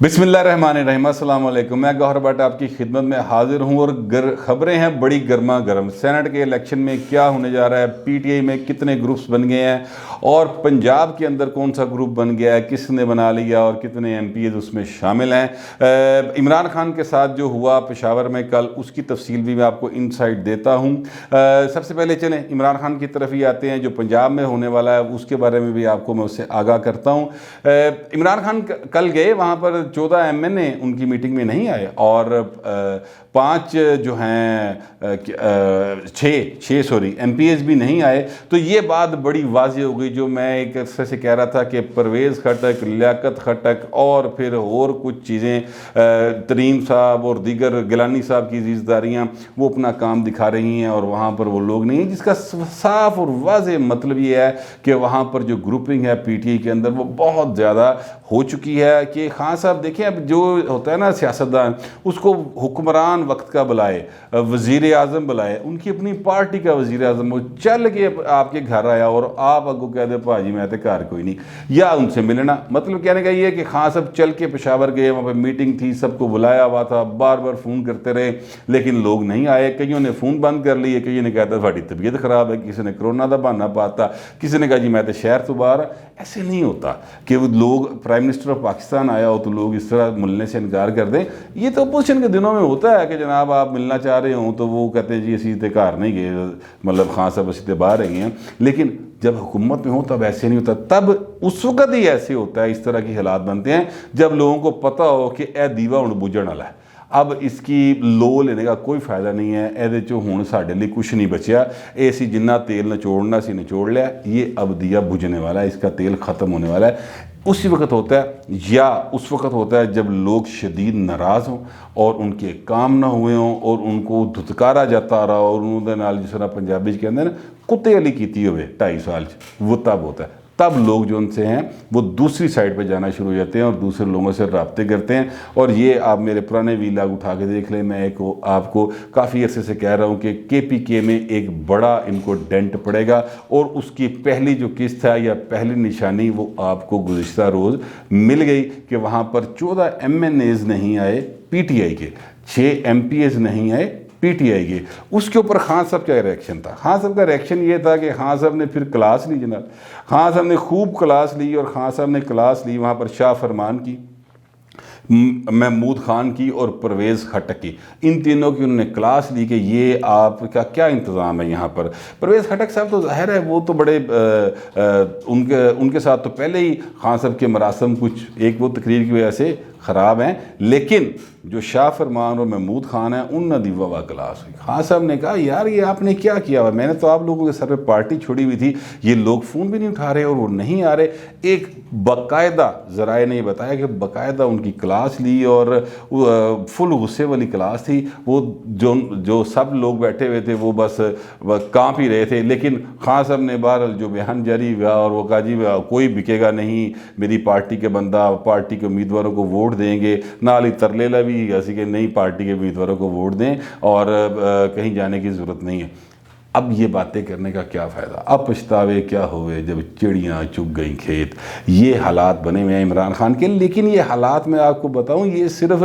बिस्मिल्लाहिर्रहमानिर्रहीम। अस्सलाम वालेकुम। मैं गौहर भट्ट आपकी खिदमत में हाजिर हूँ और ख़बरें हैं बड़ी गर्मा गर्म। सेनेट के इलेक्शन में क्या होने जा रहा है, पीटीआई में कितने ग्रुप्स बन गए हैं और पंजाब के अंदर कौन सा ग्रुप बन गया है, किसने बना लिया और कितने एमपीज़ उसमें शामिल हैं। इमरान खान के साथ जो हुआ पेशावर में कल, उसकी तफसील भी मैं आपको इनसाइट देता हूँ। सबसे पहले चलें इमरान खान की तरफ ही आते हैं। जो पंजाब में होने वाला है उसके बारे में भी आपको मैं उससे आगाह करता हूँ। इमरान खान कल गए, वहाँ पर 14 एमएनए उनकी मीटिंग में नहीं आए और 5 जो हैं 6 एमपीएस भी नहीं आए। तो ये बात बड़ी वाज़ेह हो गई, जो मैं एक अरसे से कह रहा था कि परवेज़ खटक, लियाकत खटक और फिर और कुछ चीज़ें, तरीम साहब और दीगर गिलानी साहब की ज़िम्मेदारियाँ वो अपना काम दिखा रही हैं और वहाँ पर वो लोग नहीं हैं, जिसका साफ और वाज़ेह मतलब ये है कि वहाँ पर जो ग्रुपिंग है पीटीआई के अंदर वो बहुत ज़्यादा हो चुकी है। कि खान साहब देखें, अब जो होता है ना सियासतदान, उसको हुक्मरान वक्त का बुलाए, वज़ीर आज़म बुलाए, उनकी अपनी पार्टी का वज़ीर आज़म वो चल के आपके घर आया और आप अगो कह दे भाजी मैं तो घर कोई नहीं, या उनसे मिलना। मतलब कहने का ये है कि खान साहब चल के पेशावर गए, वहाँ पर मीटिंग थी, सबको बुलाया हुआ था, बार बार फ़ोन करते रहे लेकिन लोग नहीं आए। कईयों ने फ़ोन बंद कर लिए, कईयों ने कहता साड़ी तबीयत ख़राब है, किसी ने कोरोना का बहाना पाता, किसी ने कहा जी मैं तो शहर तो बाहर। ऐसे नहीं होता कि वो लोग, प्राइम मिनिस्टर ऑफ पाकिस्तान आया हो तो लोग इस तरह मिलने से इनकार कर दें। ये तो अपोजिशन के दिनों में होता है कि जनाब आप मिलना चाह रहे हो तो वो कहते हैं जी असी तो घर नहीं गए, मतलब खान साहब असी तो बाहर रहे हैं। लेकिन जब हुकूमत में हो तब ऐसे नहीं होता, तब उस वक्त ही ऐसे होता है, इस तरह के हालात बनते हैं जब लोगों को पता हो कि ए दीवा हुण बुझण वाला है, अब इसकी लो लेने का कोई फ़ायदा नहीं है, ਇਹਦੇ ਚੋਂ ਹੁਣ ਸਾਡੇ लिए कुछ नहीं बचा, ऐसी जिन्ना तेल निचोड़ना सी निचोड़ लिया, ये अब दिया बुझने वाला है, इसका तेल ख़त्म होने वाला है। उसी वक्त होता है या उस वक्त होता है जब लोग शदीद नाराज़ हों और उनके काम ना हुए हों और उनको धुतकारा जाता रहा और उन्होंने नाल जिस तरह पंजाबी के अंदर कुत्ते अली की हुए 2.5 साल, वो तब होता है। तब लोग जो उनसे हैं वो दूसरी साइड पर जाना शुरू हो जाते हैं और दूसरे लोगों से रब्ते करते हैं। और ये आप मेरे पुराने वीलॉग उठा के देख लें, मैं एक आपको काफ़ी अरसे से कह रहा हूँ कि केपीके में एक बड़ा इनको डेंट पड़ेगा और उसकी पहली जो किस्त है या पहली निशानी वो आपको गुज़िश्ता रोज़ मिल गई कि वहाँ पर 14 एमएनएज़ नहीं आए पीटीआई के, 6 एमपीएज़ नहीं आए पीटीआई के। उसके ऊपर खान साहब का रिएक्शन था। खान साहब का रिएक्शन ये था कि खान साहब ने फिर क्लास ली, जनाब खान साहब ने खूब क्लास ली और खान साहब ने क्लास ली वहाँ पर शाह फरमान की, महमूद खान की और परवेज़ खटक की, इन तीनों की उन्होंने क्लास ली कि ये आपका क्या इंतज़ाम है यहाँ पर। परवेज़ खटक साहब तो ज़ाहिर है वो तो बड़े उनके साथ तो पहले ही खान साहब के मरासम कुछ एक वो तकरीर की वजह से ख़राब हैं, लेकिन जो शाह फरमान और महमूद खान है उन दी वाह क्लास हुई। खान साहब ने कहा यार ये आपने क्या किया हुआ, मैंने तो आप लोगों के सर पे पार्टी छोड़ी हुई थी, ये लोग फ़ोन भी नहीं उठा रहे और वो नहीं आ रहे। एक बाकायदा ज़राए ने बताया कि बाकायदा उनकी क्लास ली और फुल गुस्से वाली क्लास थी। वो जो सब लोग बैठे हुए थे वो बस काँप ही रहे थे। लेकिन खान साहब ने बहरहाल जो बयान जारी हुआ और वो कहा जी कोई बिकेगा नहीं, मेरी पार्टी के बंदा पार्टी के उम्मीदवारों को वोट देंगे, नाल ही तरलेला भी ऐसी कि नई पार्टी के उम्मीदवारों को वोट दें और कहीं जाने की ज़रूरत नहीं है। अब ये बातें करने का क्या फ़ायदा, अब पछतावे क्या हुए जब चिड़ियाँ चुग गई खेत। ये हालात बने हुए हैं इमरान खान के। लेकिन ये हालात मैं आपको बताऊं ये सिर्फ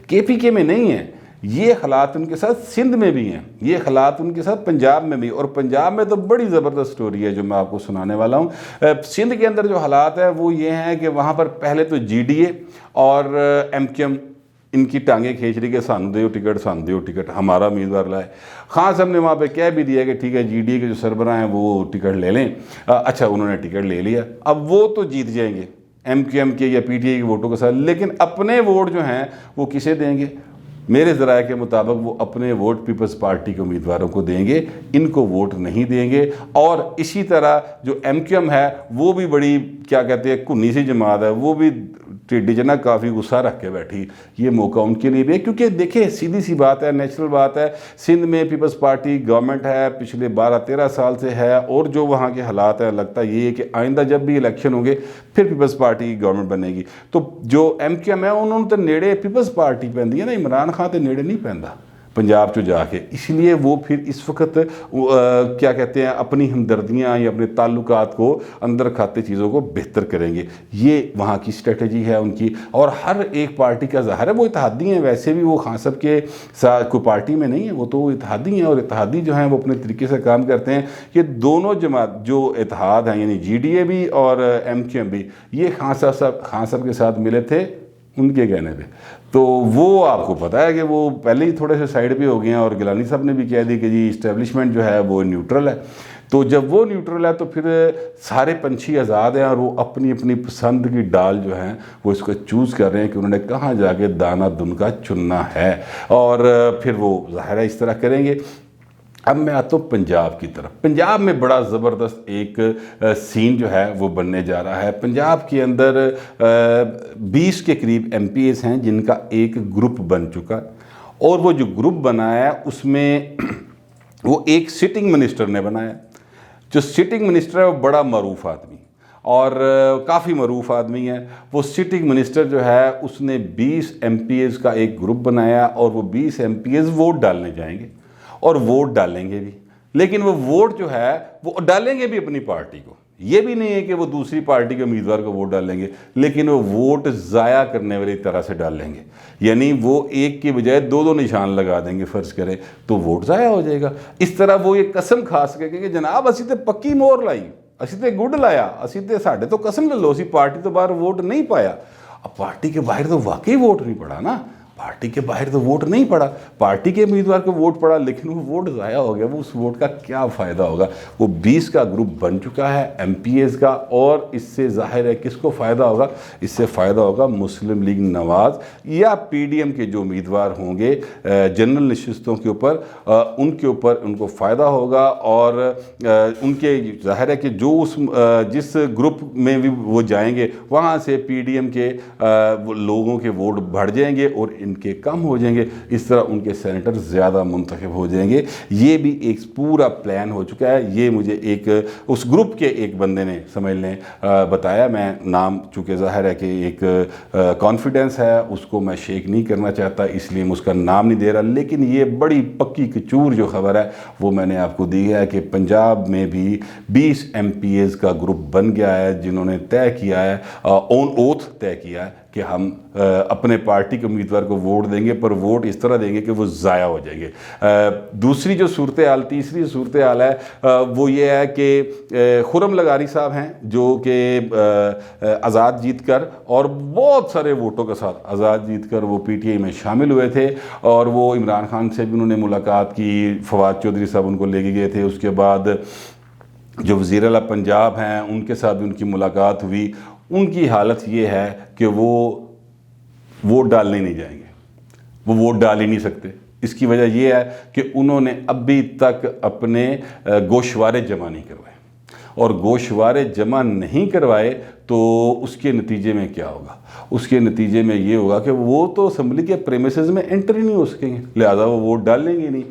केपीके में नहीं है, ये हालात उनके साथ सिंध में भी हैं, ये हालात उनके साथ पंजाब में भी। और पंजाब में तो बड़ी ज़बरदस्त स्टोरी है जो मैं आपको सुनाने वाला हूँ। सिंध के अंदर जो हालात है वो ये हैं कि वहाँ पर पहले तो जीडीए और एमक्यूएम इनकी टांगे खींच रही कि सानू दो टिकट, सानू दो टिकट, हमारा उम्मीदवार लाए। खान साहब ने वहाँ पे कह भी दिया कि ठीक है जीडीए के जो सरबराह हैं वो टिकट ले लें। अच्छा उन्होंने टिकट ले लिया, अब वो तो जीत जाएंगे एमक्यूएम के या पीटीआई के वोटों के साथ, लेकिन अपने वोट जो हैं वो किसे देंगे? मेरे ज़राए के मुताबिक वो अपने वोट पीपल्स पार्टी के उम्मीदवारों को देंगे, इनको वोट नहीं देंगे। और इसी तरह जो एमक्यूएम है वो भी बड़ी क्या कहते हैं कुन्नी सी जमात है, वो भी टिड्डी जना काफ़ी गुस्सा रख के बैठी। ये मौका उनके लिए भी है क्योंकि देखिए सीधी सी बात है, नेचुरल बात है, सिंध में पीपल्स पार्टी गवर्नमेंट है, पिछले 12-13 साल से है और जो वहाँ के हालात हैं लगता ये है कि आइंदा जब भी इलेक्शन होंगे फिर पीपल्स पार्टी की गवर्नमेंट बनेगी। तो जो एमक्यूएम है उन्होंने तो नेड़े पीपल्स पार्टी पैंदी है ना, इमरान खान तो नेड़े नहीं पैंदा। पंजाब चो जाके, इसलिए वो फिर इस वक्त क्या कहते हैं अपनी हमदर्दियाँ या अपने ताल्लुकात को अंदर खाते चीज़ों को बेहतर करेंगे। ये वहाँ की स्ट्रेटजी है उनकी। और हर एक पार्टी का ज़ाहिर है वो इत्तेहादी हैं, वैसे भी वो खान साहब के साथ कोई पार्टी में नहीं है, वो तो इत्तेहादी हैं। और इत्तेहादी जो हैं वो अपने तरीके से काम करते हैं। कि दोनों जमात जो इत्तेहाद हैं यानी GDA भी और MQM भी, ये खान साहब के साथ मिले थे उनके कहने पे। तो वो आपको पता है कि वो पहले ही थोड़े से साइड पे हो गए हैं। और गिलानी साहब ने भी कह दी कि जी इस्टेब्लिशमेंट जो है वो न्यूट्रल है। तो जब वो न्यूट्रल है तो फिर सारे पंछी आज़ाद हैं और वो अपनी अपनी पसंद की डाल जो है वो इसको चूज़ कर रहे हैं कि उन्होंने कहाँ जाके दाना दुनका चुनना है। और फिर वो ज़ाहिर है इस तरह करेंगे। अब मैं आता हूँ पंजाब की तरफ। पंजाब में बड़ा ज़बरदस्त एक सीन जो है वो बनने जा रहा है। पंजाब के अंदर 20 के करीब MPs हैं जिनका एक ग्रुप बन चुका। और वो जो ग्रुप बनाया उसमें वो एक सिटिंग मिनिस्टर ने बनाया। जो सिटिंग मिनिस्टर है वो बड़ा मरूफ आदमी और काफ़ी मरूफ आदमी है। वो सिटिंग मिनिस्टर जो है उसने 20 MPs का एक ग्रुप बनाया और वो 20 MPs वोट डालने जाएंगे और वोट डालेंगे भी। लेकिन वो वोट जो है वो डालेंगे भी अपनी पार्टी को। ये भी नहीं है कि वो दूसरी पार्टी के उम्मीदवार को वोट डालेंगे, लेकिन वो वोट ज़ाया करने वाली तरह से डालेंगे। यानी वो एक की बजाय दो दो निशान लगा देंगे फ़र्ज़ करें, तो वोट ज़ाया हो जाएगा। इस तरह वो ये कसम खा सके कि जनाब असी तो पक्की मोहर लाई, असी तो गुड लाया, असी तो साढ़े तो कसम ले लो, असी पार्टी तो बाहर वोट नहीं पाया। अब पार्टी के बाहर तो वाकई वोट नहीं पड़ा ना, पार्टी के बाहर तो वोट नहीं पड़ा, पार्टी के उम्मीदवार को वोट पड़ा, लेकिन वो वोट ज़ाया हो गया। वो उस वोट का क्या फ़ायदा होगा। वो 20 का ग्रुप बन चुका है MPs का। और इससे ज़ाहिर है किसको फ़ायदा होगा, इससे फ़ायदा होगा मुस्लिम लीग नवाज़ या PDM के जो उम्मीदवार होंगे जनरल नशिस्तों के ऊपर, उनके ऊपर उनको फ़ायदा होगा। और उनके ज़ाहिर है कि जो जिस ग्रुप में भी वो जाएंगे वहाँ से PDM के लोगों के वोट बढ़ जाएंगे और इनके कम हो जाएंगे। इस तरह उनके सेनेटर ज़्यादा मुंतखब हो जाएंगे। ये भी एक पूरा प्लान हो चुका है। ये मुझे एक उस ग्रुप के एक बंदे ने समझ लें बताया। मैं नाम चूँकि ज़ाहिर है कि एक कॉन्फिडेंस है उसको मैं शेक नहीं करना चाहता, इसलिए मैं उसका नाम नहीं दे रहा। लेकिन ये बड़ी पक्की कचूर जो खबर है वो मैंने आपको दी है कि पंजाब में भी 20 MPs का ग्रुप बन गया है जिन्होंने तय किया है, ऑन ओथ तय किया है कि हम अपने पार्टी के उम्मीदवार को वोट देंगे, पर वोट इस तरह देंगे कि वो ज़ाया हो जाएंगे। दूसरी जो सूरत हाल, तीसरी सूरत हाल है वो ये है कि खुरम लगारी साहब हैं जो कि आज़ाद जीत कर और बहुत सारे वोटों के साथ आज़ाद जीत कर वो PTI में शामिल हुए थे। और वो इमरान खान से भी उन्होंने मुलाकात की, फवाद चौधरी साहब उनको लेके गए थे। उसके बाद जो वज़ीर आला पंजाब हैं उनके साथ भी उनकी मुलाकात हुई। उनकी हालत ये है कि वो वोट डालने नहीं जाएंगे, वो वोट डाल ही नहीं सकते। इसकी वजह ये है कि उन्होंने अभी तक अपने गोशवारे जमा नहीं करवाए, और गोशवारे जमा नहीं करवाए तो उसके नतीजे में क्या होगा। उसके नतीजे में ये होगा कि वो तो असम्बली के प्रेमिसेस में एंटर ही नहीं हो सकेंगे, लिहाजा वो वोट डालेंगे नहीं।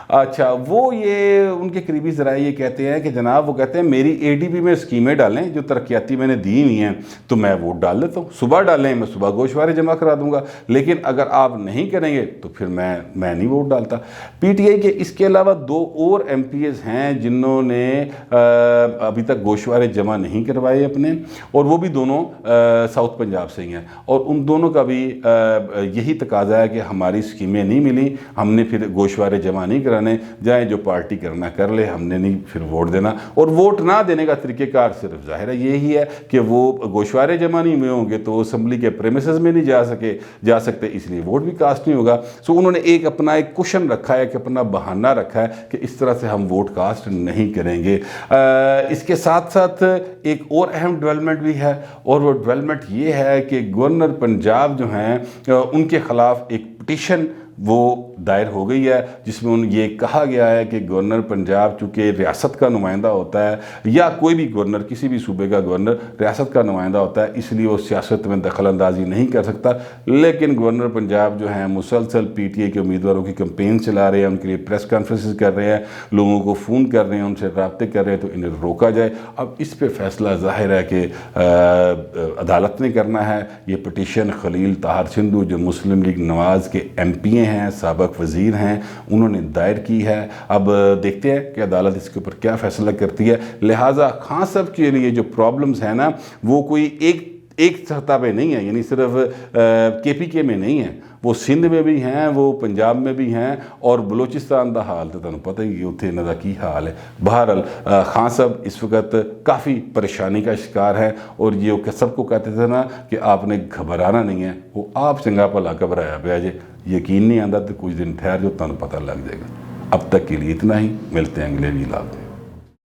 अच्छा, वो ये उनके करीबी ज़राए ये कहते हैं कि जनाब, वो कहते हैं मेरी ADB में स्कीमें डालें जो तरक्याती मैंने दी हुई हैं तो मैं वोट डाल देता हूँ, सुबह डालें, मैं सुबह गोशवारे जमा करा दूंगा, लेकिन अगर आप नहीं करेंगे तो फिर मैं नहीं वोट डालता। PTI के इसके अलावा 2 और MPs हैं जिन्होंने अभी तक गोशवारे जमा नहीं करवाए अपने, और वो भी दोनों साउथ पंजाब से ही हैं। और उन दोनों का भी यही तकाजा है कि हमारी स्कीमें नहीं मिली, हमने फिर गोशवारे जमा नहीं करा, जाए जो पार्टी करना कर ले, हमने नहीं फिर वोट देना। और वोट ना देने का तरीक़ेकार सिर्फ ज़ाहिर है यही है कि वो गोशवारे जमा नहीं हुए होंगे तो असम्बली के प्रेमिसेस में नहीं जा सकते, इसलिए वोट भी कास्ट नहीं होगा। सो उन्होंने एक अपना एक कुशन रखा है, कि अपना बहाना रखा है कि इस तरह से हम वोट कास्ट नहीं करेंगे। इसके साथ साथ एक और अहम डेवलपमेंट भी है, और वो डेवलपमेंट ये है कि गवर्नर पंजाब जो हैं उनके ख़िलाफ़ एक पिटीशन वो दायर हो गई है, जिसमें ये कहा गया है कि गवर्नर पंजाब चूँकि रियासत का नुमाइंदा होता है, या कोई भी गवर्नर किसी भी सूबे का गवर्नर रियासत का नुमाइंदा होता है, इसलिए वो सियासत में दखल अंदाजी नहीं कर सकता। लेकिन गवर्नर पंजाब जो हैं मुसलसल PTI के उम्मीदवारों की कैंपेन चला रहे हैं, उनके लिए प्रेस कॉन्फ्रेंसेस कर रहे हैं, लोगों को फ़ोन कर रहे हैं, उनसे रब्ते कर रहे हैं, तो इन्हें रोका जाए। अब इस पर फैसला ज़ाहिर है कि अदालत ने करना है। ये पटिशन खलील ताहर सिंधु जो मुस्लिम लीग नवाज़ के MP ہیں, साबिक़ वज़ीर हैं, उन्होंने दायर की है. अब देखते हैं कि अदालत इसके ऊपर क्या फ़ैसला करती है. लिहाजा खान साहब के लिए जो प्रॉब्लम्स हैं ना, वो कोई एक सतह पे नहीं है, यानी सिर्फ KPK में नहीं है, वो सिंध में भी हैं, वो पंजाब में भी हैं, और बलोचिस्तान का हाल तो तुहानू पता ही उत्थे इन्हां दा की हाल है. बहरहाल खान साहब इस वक्त काफ़ी परेशानी का शिकार है, और ये सबको कहते थे ना कि आपने घबराना नहीं है, वो आप चंगा भला घबराया पिया जे. यकीन नहीं आता तो कुछ दिन ठहर जो तुहानू पता लग जाएगा. अब तक के लिए इतना ही, मिलते हैं अगले व्लॉग में.